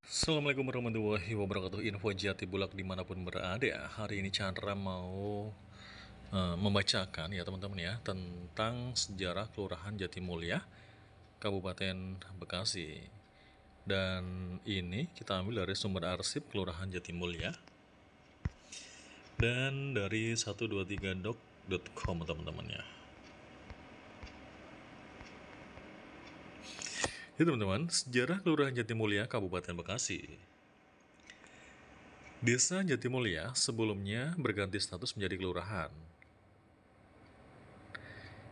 Assalamualaikum warahmatullahi wabarakatuh. Info Jati Bulak dimanapun berada. Hari ini Chandra mau membacakan ya teman-teman ya tentang sejarah Kelurahan Jatimulya, Kabupaten Bekasi. Dan ini kita ambil dari sumber arsip Kelurahan Jatimulya dan dari 123doc.com teman-teman ya. Ya teman-teman, sejarah Kelurahan Jatimulya, Kabupaten Bekasi. Desa Jatimulya sebelumnya berganti status menjadi kelurahan.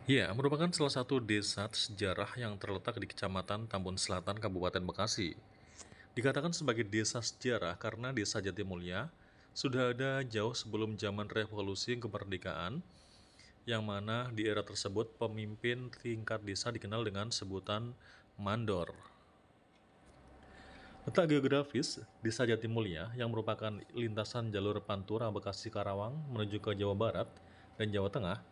Ya, merupakan salah satu desa sejarah yang terletak di Kecamatan Tambun Selatan, Kabupaten Bekasi. Dikatakan sebagai desa sejarah karena desa Jatimulya sudah ada jauh sebelum zaman revolusi kemerdekaan, yang mana di era tersebut pemimpin tingkat desa dikenal dengan sebutan mandor. Letak geografis, Desa Jatimulya yang merupakan lintasan jalur Pantura Bekasi Karawang menuju ke Jawa Barat dan Jawa Tengah,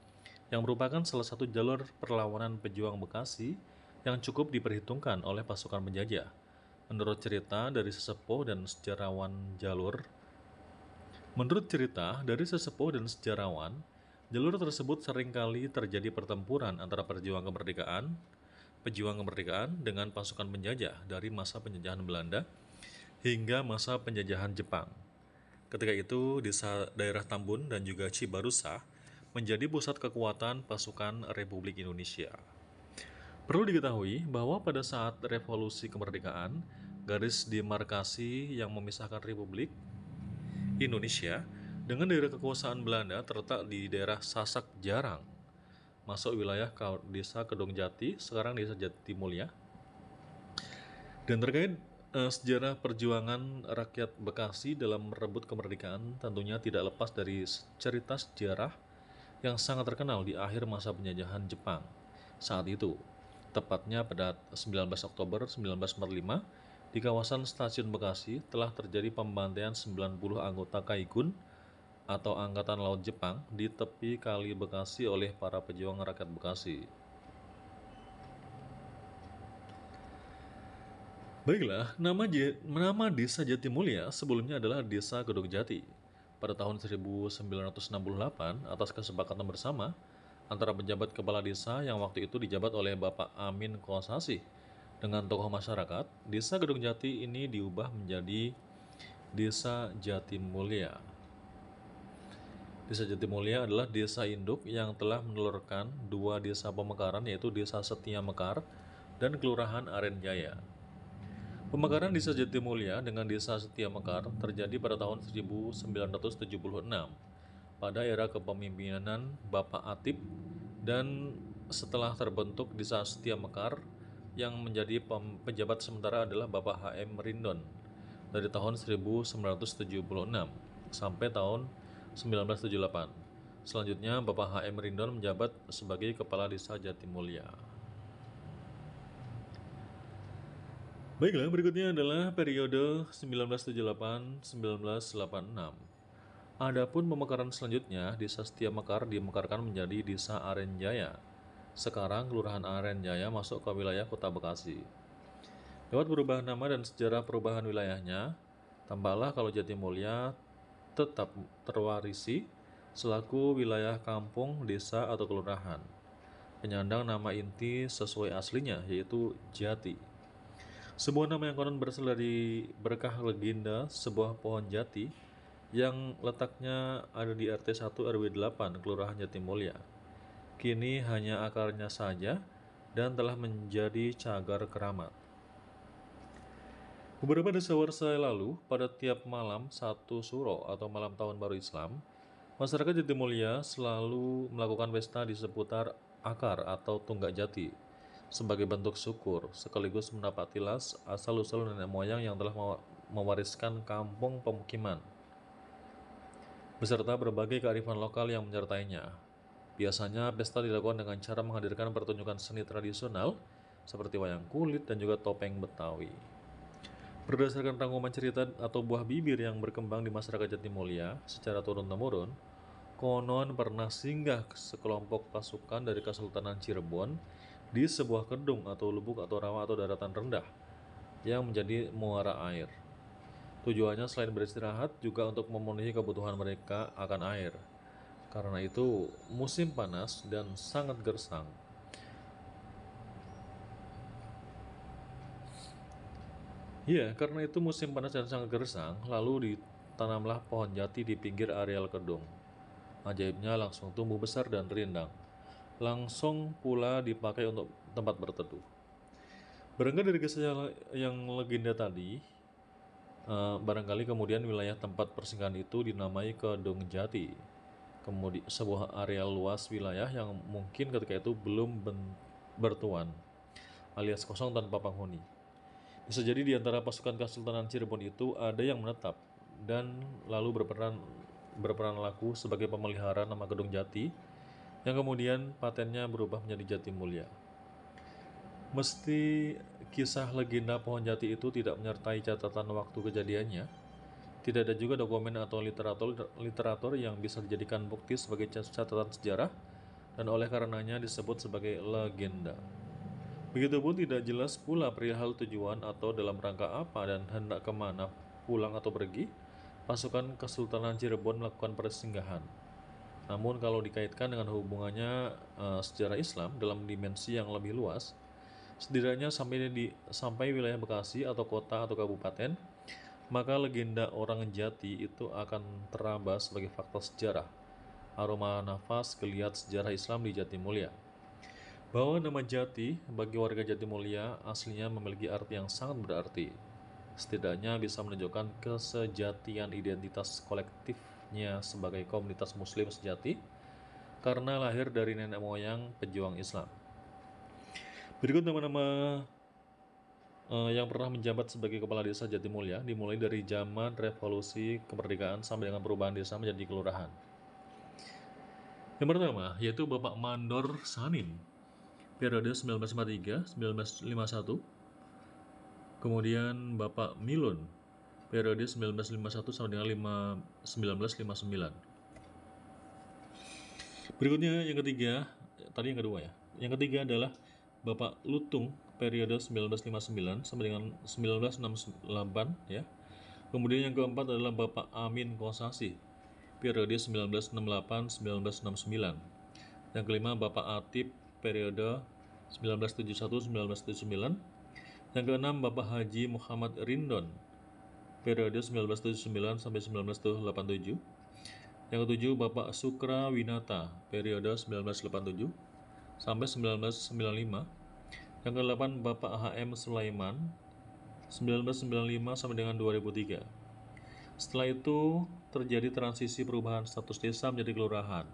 yang merupakan salah satu jalur perlawanan pejuang Bekasi yang cukup diperhitungkan oleh pasukan penjajah. Menurut cerita dari sesepuh dan sejarawan jalur tersebut seringkali terjadi pertempuran antara pejuang kemerdekaan dengan pasukan penjajah dari masa penjajahan Belanda hingga masa penjajahan Jepang. Ketika itu, daerah Tambun dan juga Cibarusa menjadi pusat kekuatan pasukan Republik Indonesia. Perlu diketahui bahwa pada saat revolusi kemerdekaan, garis demarkasi yang memisahkan Republik Indonesia dengan daerah kekuasaan Belanda terletak di daerah Sasak Jarang, masuk wilayah Desa Kedong Jati, sekarang Desa Jatimulya. Dan terkait sejarah perjuangan rakyat Bekasi dalam merebut kemerdekaan tentunya tidak lepas dari cerita sejarah yang sangat terkenal di akhir masa penjajahan Jepang saat itu. Tepatnya pada 19 Oktober 1945, di kawasan Stasiun Bekasi telah terjadi pembantaian 90 anggota Kaigun atau Angkatan Laut Jepang di tepi Kali Bekasi oleh para pejuang rakyat Bekasi. Baiklah, nama Desa Jatimulya sebelumnya adalah Desa Gedong Jati. Pada tahun 1968, atas kesepakatan bersama antara pejabat kepala desa yang waktu itu dijabat oleh Bapak Amin Kosasih dengan tokoh masyarakat, Desa Gedong Jati ini diubah menjadi Desa Jatimulya. Desa Jatimulya adalah desa induk yang telah menelurkan dua desa pemekaran, yaitu Desa Setia Mekar dan Kelurahan Aren Jaya. Pemekaran Desa Jatimulya dengan Desa Setia Mekar terjadi pada tahun 1976 pada era kepemimpinan Bapak Atip, dan setelah terbentuk Desa Setia Mekar yang menjadi pejabat sementara adalah Bapak H.M. Rindon dari tahun 1976 sampai tahun 1978. Selanjutnya Bapak H.M. Rindon menjabat sebagai Kepala Desa Jatimulya. Baiklah, berikutnya adalah periode 1978-1986. Adapun pemekaran selanjutnya, Desa Setia Mekar dimekarkan menjadi Desa Aren Jaya. Sekarang Kelurahan Aren Jaya masuk ke wilayah Kota Bekasi. Lewat perubahan nama dan sejarah perubahan wilayahnya, tampaklah kalau Jatimulya tetap terwarisi selaku wilayah kampung, desa, atau kelurahan, penyandang nama inti sesuai aslinya, yaitu Jati. Sebuah nama yang konon berasal dari berkah legenda sebuah pohon jati yang letaknya ada di RT 1 RW 8 Kelurahan Jatimulya. Kini hanya akarnya saja dan telah menjadi cagar keramat. Beberapa dasawarsa lalu, pada tiap malam satu suro atau malam tahun baru Islam, masyarakat Jatimulya selalu melakukan pesta di seputar akar atau tunggak jati sebagai bentuk syukur, sekaligus mendapat tilas asal-usul nenek moyang yang telah mewariskan kampung pemukiman, beserta berbagai kearifan lokal yang menyertainya. Biasanya pesta dilakukan dengan cara menghadirkan pertunjukan seni tradisional seperti wayang kulit dan juga topeng Betawi. Berdasarkan rangkuman cerita atau buah bibir yang berkembang di masyarakat Jatimulya secara turun-temurun, konon pernah singgah sekelompok pasukan dari Kesultanan Cirebon di sebuah kedung atau lubuk atau rawa atau daratan rendah yang menjadi muara air. Tujuannya selain beristirahat juga untuk memenuhi kebutuhan mereka akan air. Karena itu musim panas dan sangat gersang. Ya, karena itu musim panas dan sangat gersang, lalu ditanamlah pohon jati di pinggir areal kedung. Ajaibnya langsung tumbuh besar dan rindang. Langsung pula dipakai untuk tempat berteduh. Berangkat dari kisah yang legenda tadi, barangkali kemudian wilayah tempat persinggahan itu dinamai Kedung Jati. Kemudian sebuah area luas wilayah yang mungkin ketika itu belum bertuan, alias kosong tanpa penghuni. Bisa jadi di antara pasukan Kesultanan Cirebon itu ada yang menetap dan lalu berperan laku sebagai pemelihara nama Kedung Jati yang kemudian patennya berubah menjadi Jatimulya. Mesti kisah legenda pohon jati itu tidak menyertai catatan waktu kejadiannya. Tidak ada juga dokumen atau literatur yang bisa dijadikan bukti sebagai catatan sejarah dan oleh karenanya disebut sebagai legenda. Begitupun tidak jelas pula perihal tujuan atau dalam rangka apa dan hendak kemana pulang atau pergi pasukan Kesultanan Cirebon melakukan persinggahan. Namun kalau dikaitkan dengan hubungannya sejarah Islam dalam dimensi yang lebih luas, setidaknya sampai wilayah Bekasi atau kota atau kabupaten, maka legenda orang Jati itu akan teraba sebagai fakta sejarah, aroma nafas geliat sejarah Islam di Jatimulya. Bahwa nama Jati bagi warga Jatimulya aslinya memiliki arti yang sangat berarti. Setidaknya bisa menunjukkan kesejatian identitas kolektifnya sebagai komunitas muslim sejati karena lahir dari nenek moyang pejuang Islam. Berikut nama-nama yang pernah menjabat sebagai kepala desa Jatimulya dimulai dari zaman revolusi kemerdekaan sampai dengan perubahan desa menjadi kelurahan. Yang pertama yaitu Bapak Mandor Sanin periode 1953-1951. Kemudian Bapak Milun periode 1951 sampai dengan 1959. Berikutnya yang ketiga, tadi yang kedua ya. Yang ketiga adalah Bapak Lutung periode 1959 sampai dengan 1968 ya. Kemudian yang keempat adalah Bapak Amin Kosasi periode 1968-1969. Yang kelima Bapak Atip periode 1971-1979. Yang keenam Bapak Haji Muhammad Rindon periode 1979 sampai 1987. Yang ketujuh Bapak Sukra Winata periode 1987 sampai 1995. Yang kedelapan Bapak HM Sulaiman 1995 sampai dengan 2003. Setelah itu terjadi transisi perubahan status desa menjadi kelurahan.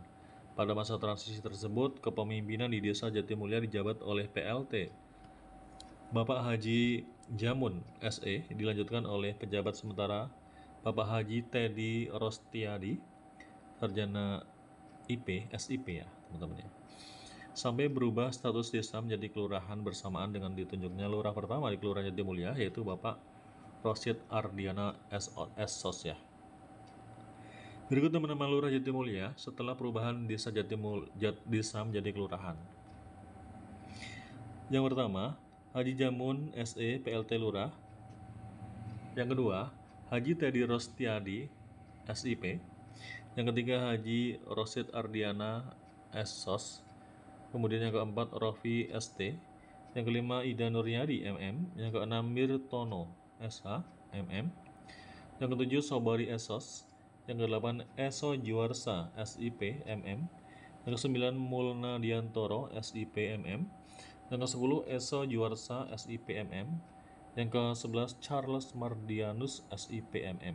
Pada masa transisi tersebut, kepemimpinan di desa Jatimulya dijabat oleh PLT Bapak Haji Jamun SE, dilanjutkan oleh pejabat sementara Bapak Haji Teddy Rostiadi, sarjana IP, SIP ya teman-teman ya. Sampai berubah status desa menjadi kelurahan bersamaan dengan ditunjuknya lurah pertama di Kelurahan Jatimulya, yaitu Bapak Rosid Ardiana SOS ya. Berikut nama-nama lurah Jatimulya setelah perubahan desa desa menjadi kelurahan. Yang pertama, Haji Jamun SE PLT Lurah. Yang kedua, Haji Teddy Rostiadi SIP. Yang ketiga, Haji Rosid Ardiana SOS. Kemudian yang keempat, Rofi ST. Yang kelima, Ida Nuryadi MM. Yang keenam, Mirtono SH MM. Yang ketujuh, Sobari SOS. Yang kedelapan, Eso Juarsa SIP MM. Yang kesembilan, Mulna Diantoro SIP MM. Yang ke-10 Eso Juarsa SIPMM. Yang ke-11 Charles Mardianus SIPMM.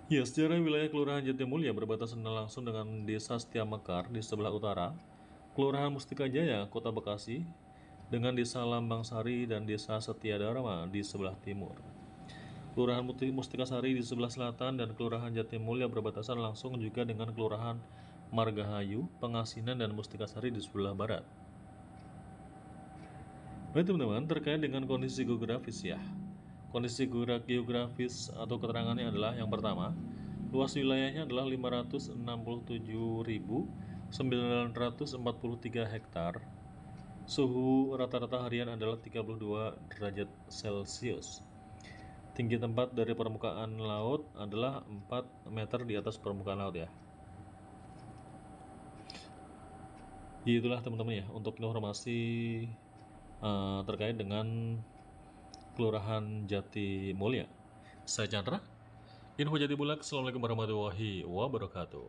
Ya, sejarah wilayah Kelurahan Jatimulya berbatasan langsung dengan Desa Setiamekar di sebelah utara, Kelurahan Mustika Jaya, Kota Bekasi, dengan Desa Lambang Sari dan Desa Setia Dharma di sebelah timur. Kelurahan Mustika Sari di sebelah selatan dan Kelurahan Jatimulya berbatasan langsung juga dengan Kelurahan Margahayu, Pengasinan dan Mustika Sari di sebelah barat. Baik teman-teman, terkait dengan kondisi geografis ya. Kondisi geografis atau keterangannya adalah yang pertama, luas wilayahnya adalah 567.943 hektar. Suhu rata-rata harian adalah 32 derajat Celcius. Tinggi tempat dari permukaan laut adalah 4 meter di atas permukaan laut ya. Itulah teman-teman ya, untuk informasi terkait dengan Kelurahan Jati Mulia. Saya Chandra, Info Jati Bulak. Assalamualaikum warahmatullahi wabarakatuh.